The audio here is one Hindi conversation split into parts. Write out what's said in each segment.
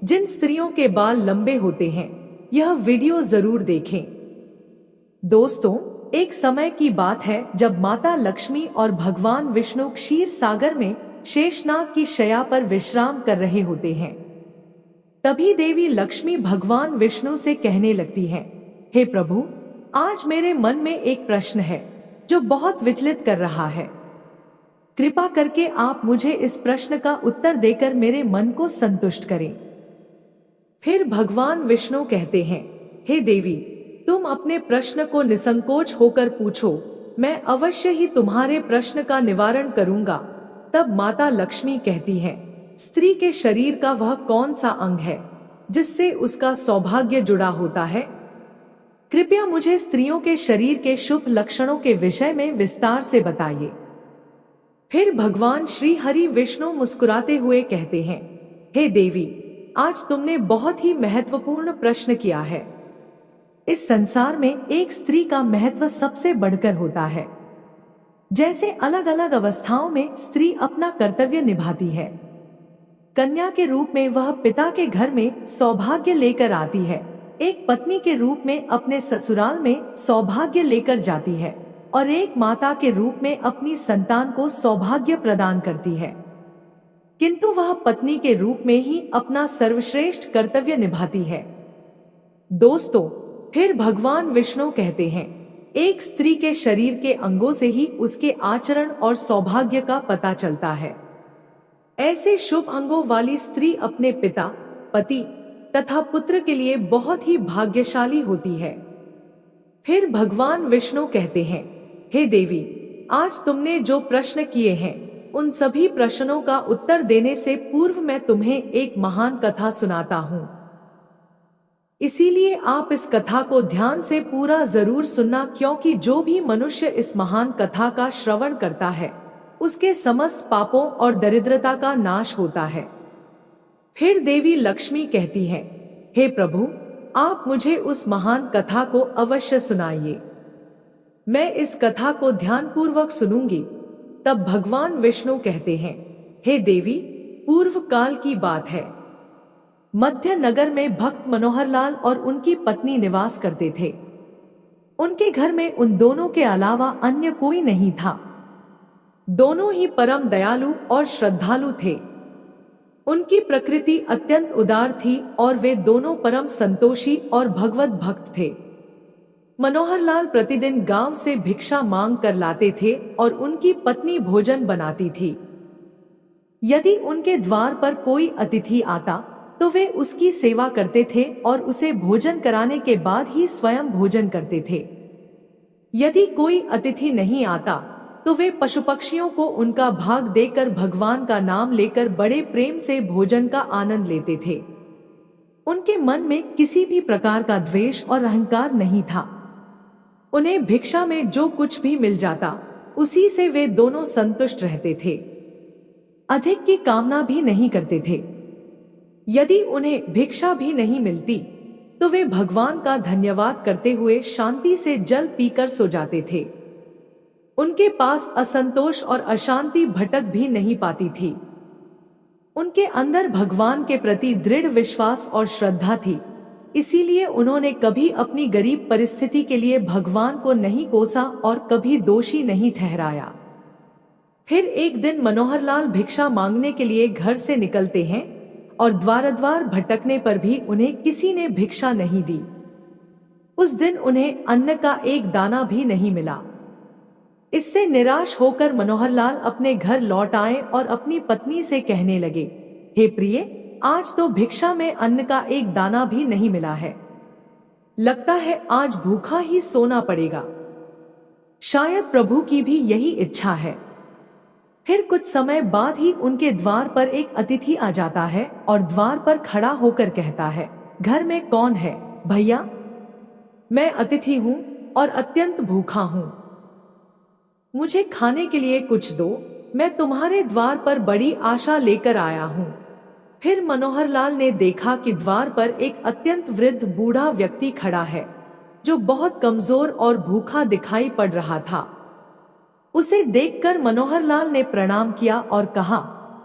जिन स्त्रियों के बाल लंबे होते हैं, यह वीडियो जरूर देखें। दोस्तों, एक समय की बात है जब माता लक्ष्मी और भगवान विष्णु क्षीर सागर में शेषनाग की शैया पर विश्राम कर रहे होते हैं। तभी देवी लक्ष्मी भगवान विष्णु से कहने लगती हैं, हे प्रभु, आज मेरे मन में एक प्रश्न है जो बहुत विचलित कर रहा है। कृपा करके आप मुझे इस प्रश्न का उत्तर देकर मेरे मन को संतुष्ट करें। फिर भगवान विष्णु कहते हैं, हे देवी, तुम अपने प्रश्न को निसंकोच होकर पूछो, मैं अवश्य ही तुम्हारे प्रश्न का निवारण करूंगा। तब माता लक्ष्मी कहती हैं, स्त्री के शरीर का वह कौन सा अंग है जिससे उसका सौभाग्य जुड़ा होता है? कृपया मुझे स्त्रियों के शरीर के शुभ लक्षणों के विषय में विस्तार से बताइए। फिर भगवान श्री हरि विष्णु मुस्कुराते हुए कहते हैं, हे देवी, आज तुमने बहुत ही महत्वपूर्ण प्रश्न किया है। इस संसार में एक स्त्री का महत्व सबसे बढ़कर होता है। जैसे अलग अलग अवस्थाओं में स्त्री अपना कर्तव्य निभाती है। कन्या के रूप में वह पिता के घर में सौभाग्य लेकर आती है, एक पत्नी के रूप में अपने ससुराल में सौभाग्य लेकर जाती है, और एक माता के रूप में अपनी संतान को सौभाग्य प्रदान करती है। किंतु वह पत्नी के रूप में ही अपना सर्वश्रेष्ठ कर्तव्य निभाती है। दोस्तों, फिर भगवान विष्णु कहते हैं, एक स्त्री के शरीर के अंगों से ही उसके आचरण और सौभाग्य का पता चलता है। ऐसे शुभ अंगों वाली स्त्री अपने पिता, पति तथा पुत्र के लिए बहुत ही भाग्यशाली होती है। फिर भगवान विष्णु कहते हैं, हे देवी, आज तुमने जो प्रश्न किए हैं, उन सभी प्रश्नों का उत्तर देने से पूर्व मैं तुम्हें एक महान कथा सुनाता हूँ। इसीलिए आप इस कथा को ध्यान से पूरा जरूर सुनना, क्योंकि जो भी मनुष्य इस महान कथा का श्रवण करता है, उसके समस्त पापों और दरिद्रता का नाश होता है। फिर देवी लक्ष्मी कहती है, हे प्रभु, आप मुझे उस महान कथा को अवश्य सुनाइए। मैं इस कथा को ध्यानपूर्वक सुनूंगी। तब भगवान विष्णु कहते हैं, हे देवी, पूर्व काल की बात है। मध्य नगर में भक्त मनोहर लाल और उनकी पत्नी निवास करते थे। उनके घर में उन दोनों के अलावा अन्य कोई नहीं था। दोनों ही परम दयालु और श्रद्धालु थे। उनकी प्रकृति अत्यंत उदार थी और वे दोनों परम संतोषी और भगवत भक्त थे। मनोहर लाल प्रतिदिन गांव से भिक्षा मांग कर लाते थे और उनकी पत्नी भोजन बनाती थी। यदि उनके द्वार पर कोई अतिथि आता तो वे उसकी सेवा करते थे और उसे भोजन कराने के बाद ही स्वयं भोजन करते थे। यदि कोई अतिथि नहीं आता तो वे पशु पक्षियों को उनका भाग देकर भगवान का नाम लेकर बड़े प्रेम से भोजन का आनंद लेते थे। उनके मन में किसी भी प्रकार का द्वेष और अहंकार नहीं था। उन्हें भिक्षा में जो कुछ भी मिल जाता, उसी से वे दोनों संतुष्ट रहते थे। अधिक की कामना भी नहीं करते थे। यदि उन्हें भिक्षा भी नहीं मिलती तो वे भगवान का धन्यवाद करते हुए शांति से जल पीकर सो जाते थे। उनके पास असंतोष और अशांति भटक भी नहीं पाती थी। उनके अंदर भगवान के प्रति दृढ़ विश्वास और श्रद्धा थी। इसीलिए उन्होंने कभी अपनी गरीब परिस्थिति के लिए भगवान को नहीं कोसा और कभी दोषी नहीं ठहराया। फिर एक दिन मनोहर लाल भिक्षा मांगने के लिए घर से निकलते हैं और द्वार द्वार भटकने पर भी उन्हें किसी ने भिक्षा नहीं दी। उस दिन उन्हें अन्न का एक दाना भी नहीं मिला। इससे निराश होकर मनोहर लाल अपने घर लौट आए और अपनी पत्नी से कहने लगे, हे प्रिय, आज तो भिक्षा में अन्न का एक दाना भी नहीं मिला है। लगता है आज भूखा ही सोना पड़ेगा। शायद प्रभु की भी यही इच्छा है। फिर कुछ समय बाद ही उनके द्वार पर एक अतिथि आ जाता है और द्वार पर खड़ा होकर कहता है, घर में कौन है भैया? मैं अतिथि हूँ और अत्यंत भूखा हूँ। मुझे खाने के लिए कुछ दो, मैं तुम्हारे द्वार पर बड़ी आशा लेकर आया हूँ। फिर मनोहर लाल ने देखा कि द्वार पर एक अत्यंत वृद्ध बूढ़ा व्यक्ति खड़ा है, जो बहुत कमजोर और भूखा दिखाई पड़ रहा था। उसे देखकर मनोहर लाल ने प्रणाम किया और कहा,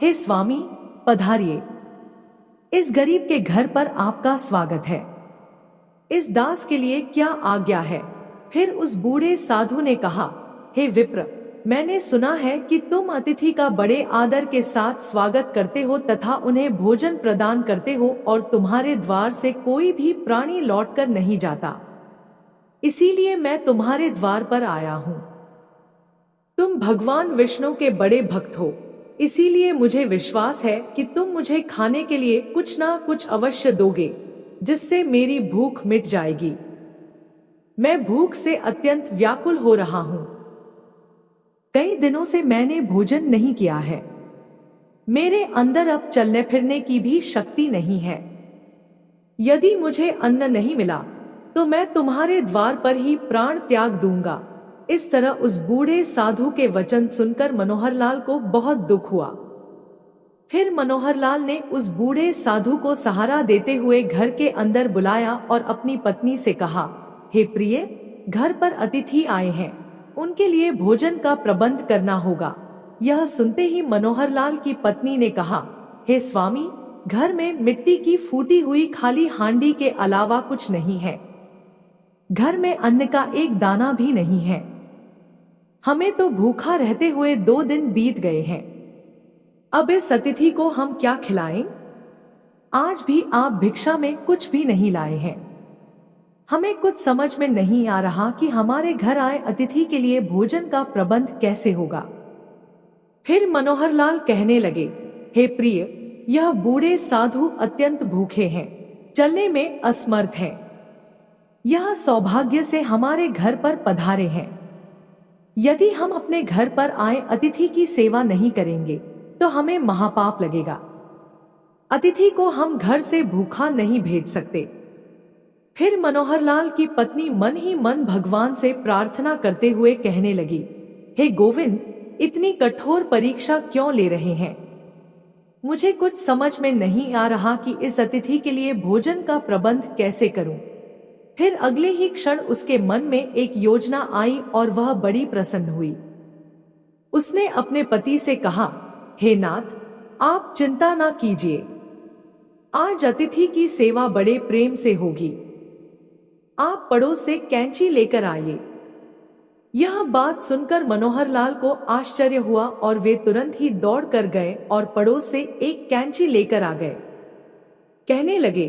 हे स्वामी, पधारिए। इस गरीब के घर पर आपका स्वागत है। इस दास के लिए क्या आज्ञा है? फिर उस बूढ़े साधु ने कहा, हे विप्र, मैंने सुना है कि तुम अतिथि का बड़े आदर के साथ स्वागत करते हो तथा उन्हें भोजन प्रदान करते हो और तुम्हारे द्वार से कोई भी प्राणी लौटकर नहीं जाता। इसीलिए मैं तुम्हारे द्वार पर आया हूँ। तुम भगवान विष्णु के बड़े भक्त हो, इसीलिए मुझे विश्वास है कि तुम मुझे खाने के लिए कुछ ना कुछ अवश्य दोगे, जिससे मेरी भूख मिट जाएगी। मैं भूख से अत्यंत व्याकुल हो रहा हूँ। कई दिनों से मैंने भोजन नहीं किया है। मेरे अंदर अब चलने फिरने की भी शक्ति नहीं है। यदि मुझे अन्न नहीं मिला तो मैं तुम्हारे द्वार पर ही प्राण त्याग दूंगा। इस तरह उस बूढ़े साधु के वचन सुनकर मनोहरलाल को बहुत दुख हुआ। फिर मनोहरलाल ने उस बूढ़े साधु को सहारा देते हुए घर के अंदर बुलाया और अपनी पत्नी से कहा, हे प्रिय, घर पर अतिथि आए हैं, उनके लिए भोजन का प्रबंध करना होगा। यह सुनते ही मनोहरलाल की पत्नी ने कहा, हे स्वामी, घर में मिट्टी की फूटी हुई खाली हांडी के अलावा कुछ नहीं है। घर में अन्न का एक दाना भी नहीं है। हमें तो भूखा रहते हुए 2 दिन बीत गए हैं। अब इस अतिथि को हम क्या खिलाएं? आज भी आप भिक्षा में कुछ भी नहीं लाए हैं। हमें कुछ समझ में नहीं आ रहा कि हमारे घर आए अतिथि के लिए भोजन का प्रबंध कैसे होगा। फिर मनोहरलाल कहने लगे, हे प्रिय, यह बूढ़े साधु अत्यंत भूखे हैं, चलने में असमर्थ हैं। यह सौभाग्य से हमारे घर पर पधारे हैं। यदि हम अपने घर पर आए अतिथि की सेवा नहीं करेंगे तो हमें महापाप लगेगा। अतिथि को हम घर से भूखा नहीं भेज सकते। फिर मनोहरलाल की पत्नी मन ही मन भगवान से प्रार्थना करते हुए कहने लगी, हे गोविंद, इतनी कठोर परीक्षा क्यों ले रहे हैं? मुझे कुछ समझ में नहीं आ रहा कि इस अतिथि के लिए भोजन का प्रबंध कैसे करूं। फिर अगले ही क्षण उसके मन में एक योजना आई और वह बड़ी प्रसन्न हुई। उसने अपने पति से कहा, हे नाथ, आप चिंता ना कीजिए, आज अतिथि की सेवा बड़े प्रेम से होगी। आप पड़ोस से कैंची लेकर आइए। यह बात सुनकर मनोहरलाल को आश्चर्य हुआ और वे तुरंत ही दौड़ कर गए और पड़ोस से एक कैंची लेकर आ गए। कहने लगे,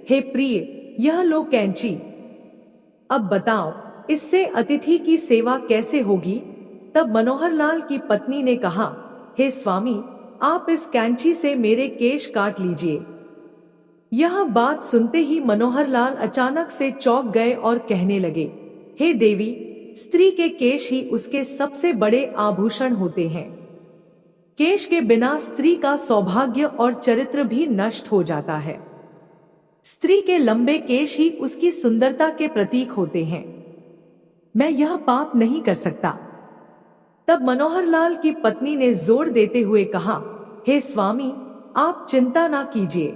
हे प्रिय, यह लो कैंची। अब बताओ, इससे अतिथि की सेवा कैसे होगी? तब मनोहरलाल की पत्नी ने कहा, हे स्वामी, आप इस कैंची से मेरे केश काट लीजिए। यह बात सुनते ही मनोहरलाल अचानक से चौंक गए और कहने लगे, हे देवी, स्त्री के केश ही उसके सबसे बड़े आभूषण होते हैं। केश के बिना स्त्री का सौभाग्य और चरित्र भी नष्ट हो जाता है। स्त्री के लंबे केश ही उसकी सुंदरता के प्रतीक होते हैं। मैं यह पाप नहीं कर सकता। तब मनोहरलाल की पत्नी ने जोर देते हुए कहा, हे स्वामी, आप चिंता ना कीजिए,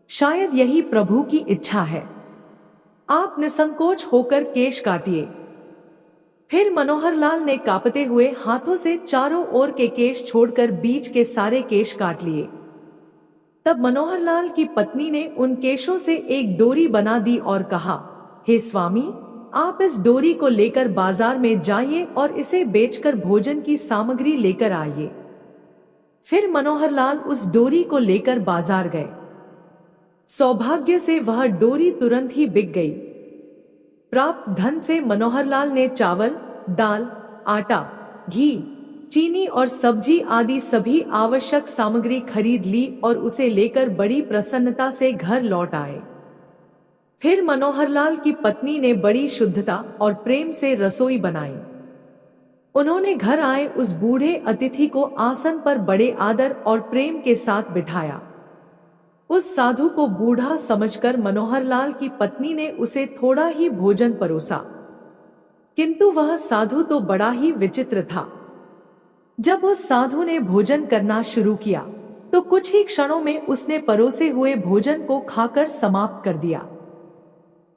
शायद यही प्रभु की इच्छा है। आप निसंकोच होकर केश काटिए। फिर मनोहरलाल ने कांपते हुए हाथों से चारों ओर के केश छोड़कर बीच के सारे केश काट लिए। तब मनोहरलाल की पत्नी ने उन केशों से एक डोरी बना दी और कहा, हे स्वामी, आप इस डोरी को लेकर बाजार में जाइए और इसे बेचकर भोजन की सामग्री लेकर आइए। फिर मनोहरलाल उस डोरी को लेकर बाजार गए। सौभाग्य से वह डोरी तुरंत ही बिक गई। प्राप्त धन से मनोहरलाल ने चावल, दाल, आटा, घी, चीनी और सब्जी आदि सभी आवश्यक सामग्री खरीद ली और उसे लेकर बड़ी प्रसन्नता से घर लौट आए। फिर मनोहरलाल की पत्नी ने बड़ी शुद्धता और प्रेम से रसोई बनाई। उन्होंने घर आए उस बूढ़े अतिथि को आसन पर बड़े आदर और प्रेम के साथ बिठाया। उस साधु को बूढ़ा समझकर मनोहरलाल की पत्नी ने उसे थोड़ा ही भोजन परोसा, किंतु वह साधु तो बड़ा ही विचित्र था। जब उस साधु ने भोजन करना शुरू किया तो कुछ ही क्षणों में उसने परोसे हुए भोजन को खाकर समाप्त कर दिया।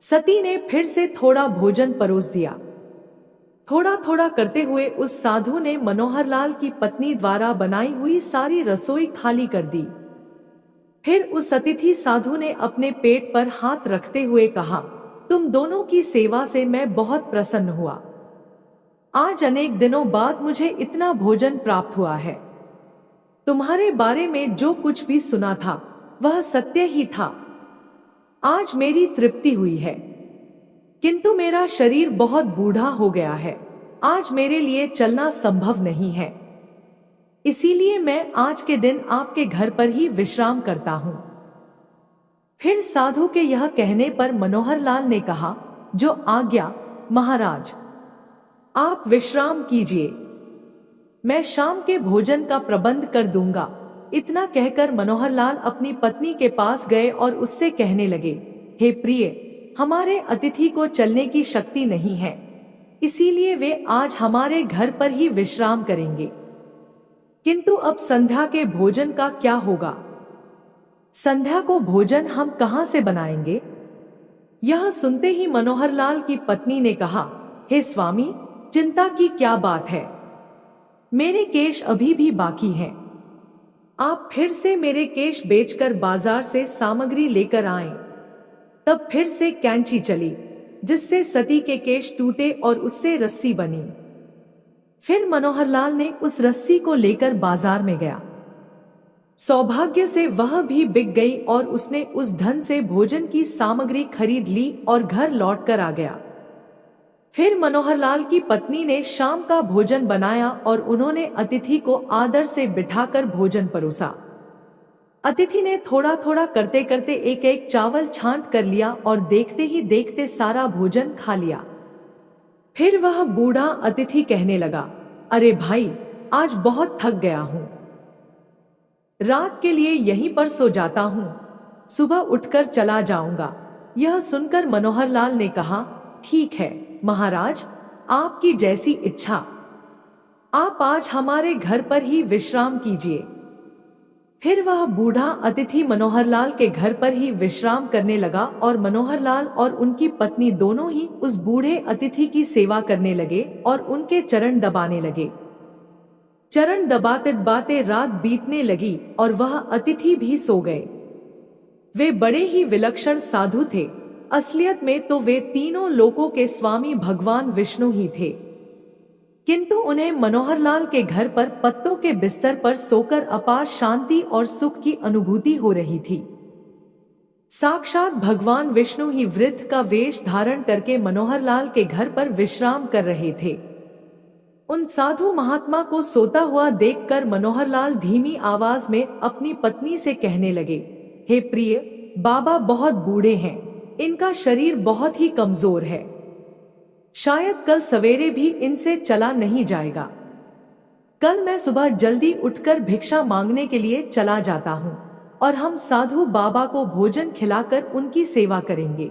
सती ने फिर से थोड़ा भोजन परोस दिया। थोड़ा थोड़ा करते हुए उस साधु ने मनोहरलाल की पत्नी द्वारा बनाई हुई सारी रसोई खाली कर दी। फिर उस अतिथि साधु ने अपने पेट पर हाथ रखते हुए कहा, तुम दोनों की सेवा से मैं बहुत प्रसन्न हुआ। आज अनेक दिनों बाद मुझे इतना भोजन प्राप्त हुआ है। तुम्हारे बारे में जो कुछ भी सुना था वह सत्य ही था। आज मेरी तृप्ति हुई है, किंतु मेरा शरीर बहुत बूढ़ा हो गया है। आज मेरे लिए चलना संभव नहीं है, इसीलिए मैं आज के दिन आपके घर पर ही विश्राम करता हूँ। फिर साधु के यह कहने पर मनोहर लाल ने कहा, जो आज्ञा महाराज, आप विश्राम कीजिए, मैं शाम के भोजन का प्रबंध कर दूंगा। इतना कहकर मनोहर लाल अपनी पत्नी के पास गए और उससे कहने लगे, हे प्रिय, हमारे अतिथि को चलने की शक्ति नहीं है, इसीलिए वे आज हमारे घर पर ही विश्राम करेंगे। किंतु अब संध्या के भोजन का क्या होगा? संध्या को भोजन हम कहां से बनाएंगे? यह सुनते ही मनोहर लाल की पत्नी ने कहा, हे स्वामी, चिंता की क्या बात है, मेरे केश अभी भी बाकी हैं। आप फिर से मेरे केश बेचकर बाजार से सामग्री लेकर आएं। तब फिर से कैंची चली, जिससे सती के केश टूटे और उससे रस्सी बनी। फिर मनोहर लाल ने उस रस्सी को लेकर बाजार में गया। सौभाग्य से वह भी बिक गई और उसने उस धन से भोजन की सामग्री खरीद ली और घर लौटकर आ गया। फिर मनोहर लाल की पत्नी ने शाम का भोजन बनाया और उन्होंने अतिथि को आदर से बिठाकर भोजन परोसा। अतिथि ने थोड़ा थोड़ा करते करते एक एक चावल छांट कर लिया और देखते ही देखते सारा भोजन खा लिया। फिर वह बूढ़ा अतिथि कहने लगा, अरे भाई, आज बहुत थक गया हूं, रात के लिए यहीं पर सो जाता हूं, सुबह उठकर चला जाऊंगा। यह सुनकर मनोहर लाल ने कहा, ठीक है महाराज, आपकी जैसी इच्छा, आप आज हमारे घर पर ही विश्राम कीजिए। फिर वह बूढ़ा अतिथि मनोहर लाल के घर पर ही विश्राम करने लगा और मनोहर लाल और उनकी पत्नी दोनों ही उस बूढ़े अतिथि की सेवा करने लगे और उनके चरण दबाने लगे। चरण दबाते दबाते रात बीतने लगी और वह अतिथि भी सो गए। वे बड़े ही विलक्षण साधु थे। असलियत में तो वे तीनों लोकों के स्वामी भगवान विष्णु ही थे, किंतु उन्हें मनोहर लाल के घर पर पत्तों के बिस्तर पर सोकर अपार शांति और सुख की अनुभूति हो रही थी। साक्षात भगवान विष्णु ही वृद्ध का वेश धारण करके मनोहर लाल के घर पर विश्राम कर रहे थे। उन साधु महात्मा को सोता हुआ देखकर मनोहर लाल धीमी आवाज में अपनी पत्नी से कहने लगे, हे प्रिय, बाबा बहुत बूढ़े हैं, इनका शरीर बहुत ही कमजोर है, शायद कल सवेरे भी इनसे चला नहीं जाएगा। कल मैं सुबह जल्दी उठकर भिक्षा मांगने के लिए चला जाता हूँ और हम साधु बाबा को भोजन खिलाकर उनकी सेवा करेंगे।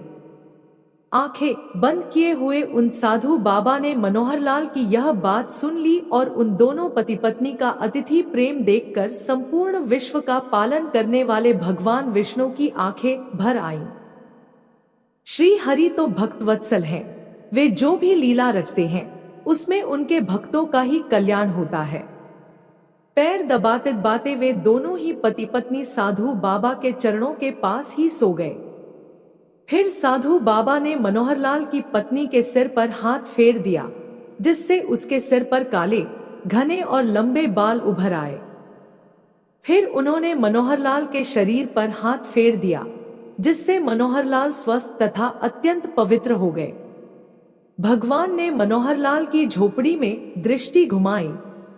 आंखें बंद किए हुए उन साधु बाबा ने मनोहर लाल की यह बात सुन ली और उन दोनों पति पत्नी का अतिथि प्रेम देखकर संपूर्ण विश्व का पालन करने वाले भगवान विष्णु की आंखें भर आईं। श्री हरि तो भक्तवत्सल हैं, वे जो भी लीला रचते हैं उसमें उनके भक्तों का ही कल्याण होता है। पैर दबाते दबाते वे दोनों ही पति पत्नी साधु बाबा के चरणों के पास ही सो गए। फिर साधु बाबा ने मनोहर लाल की पत्नी के सिर पर हाथ फेर दिया, जिससे उसके सिर पर काले, घने और लंबे बाल उभर आए। फिर उन्होंने मनोहर लाल के शरीर पर हाथ फेर दिया, जिससे मनोहर लाल स्वस्थ तथा अत्यंत पवित्र हो गए। भगवान ने मनोहर लाल की झोपड़ी में दृष्टि घुमाई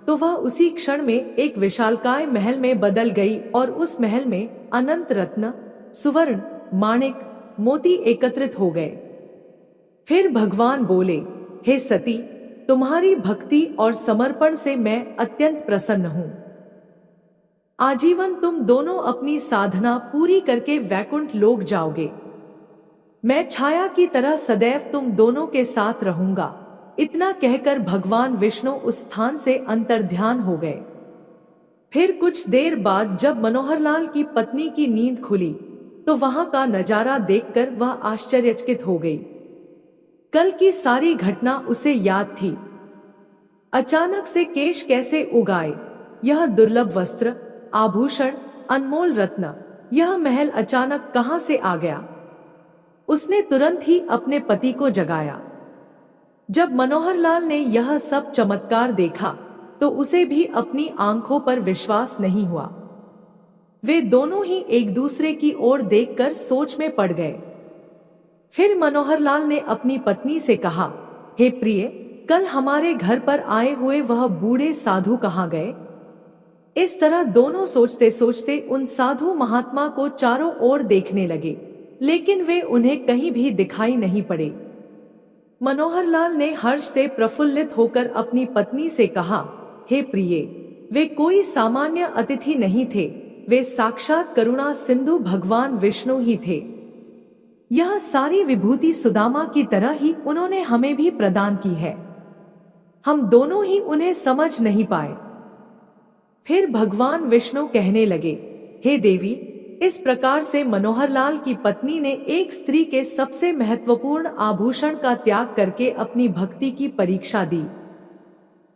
तो वह उसी क्षण में एक विशालकाय महल में बदल गई और उस महल में अनंत रत्न, सुवर्ण, माणिक, मोती एकत्रित हो गए। फिर भगवान बोले, हे सती, तुम्हारी भक्ति और समर्पण से मैं अत्यंत प्रसन्न हूं। आजीवन तुम दोनों अपनी साधना पूरी करके वैकुंठ लोक जाओगे। मैं छाया की तरह सदैव तुम दोनों के साथ रहूंगा। इतना कहकर भगवान विष्णु उस स्थान से अंतर्ध्यान हो गए। फिर कुछ देर बाद जब मनोहर लाल की पत्नी की नींद खुली तो वहां का नजारा देखकर वह आश्चर्यचकित हो गई। कल की सारी घटना उसे याद थी। अचानक से केश कैसे उगाए, यह दुर्लभ वस्त्र, आभूषण, अनमोल रत्न, यह महल अचानक कहां से आ गया? उसने तुरंत ही अपने पति को जगाया। जब मनोहरलाल ने यह सब चमत्कार देखा तो उसे भी अपनी आंखों पर विश्वास नहीं हुआ। वे दोनों ही एक दूसरे की ओर देखकर सोच में पड़ गए। फिर मनोहरलाल ने अपनी पत्नी से कहा, हे प्रिय, कल हमारे घर पर आए हुए वह बूढ़े साधु कहाँ गए? इस तरह दोनों सोचते सोचते उन साधु महात्मा को चारों ओर देखने लगे, लेकिन वे उन्हें कहीं भी दिखाई नहीं पड़े। मनोहरलाल ने हर्ष से प्रफुल्लित होकर अपनी पत्नी से कहा, हे प्रिय, वे कोई सामान्य अतिथि नहीं थे, वे साक्षात करुणा सिंधु भगवान विष्णु ही थे। यह सारी विभूति सुदामा की तरह ही उन्होंने हमें भी प्रदान की है। हम दोनों ही उन्हें समझ नहीं पाए। फिर भगवान विष्णु कहने लगे, हे देवी, इस प्रकार से मनोहरलाल की पत्नी ने एक स्त्री के सबसे महत्वपूर्ण आभूषण का त्याग करके अपनी भक्ति की परीक्षा दी।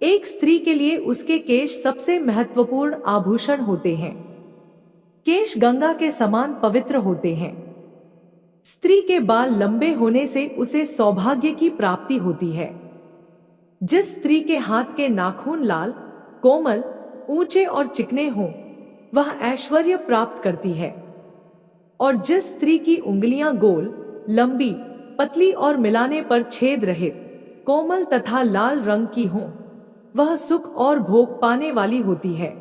एक स्त्री के लिए उसके केश सबसे महत्वपूर्ण आभूषण होते हैं। केश गंगा के समान पवित्र होते हैं। स्त्री के बाल लंबे होने से उसे सौभाग्य की प्राप्ति होती है। जिस स्त्री के हाथ के नाखून लाल, कोमल, ऊंचे और चिकने हों, वह ऐश्वर्य प्राप्त करती है। और जिस स्त्री की उंगलियां गोल, लंबी, पतली और मिलाने पर छेद रहित, कोमल तथा लाल रंग की हों, वह सुख और भोग पाने वाली होती है।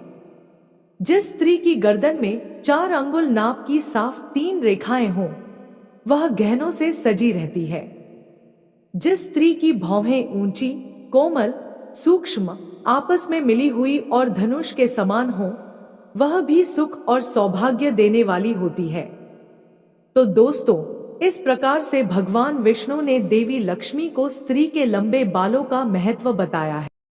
जिस स्त्री की गर्दन में 4 अंगुल नाप की साफ 3 रेखाएं हों, वह गहनों से सजी रहती है। जिस स्त्री की भौहें ऊंची, कोमल, सूक्ष्म, आपस में मिली हुई और धनुष के समान हो, वह भी सुख और सौभाग्य देने वाली होती है। तो दोस्तों, इस प्रकार से भगवान विष्णु ने देवी लक्ष्मी को स्त्री के लंबे बालों का महत्व बताया है।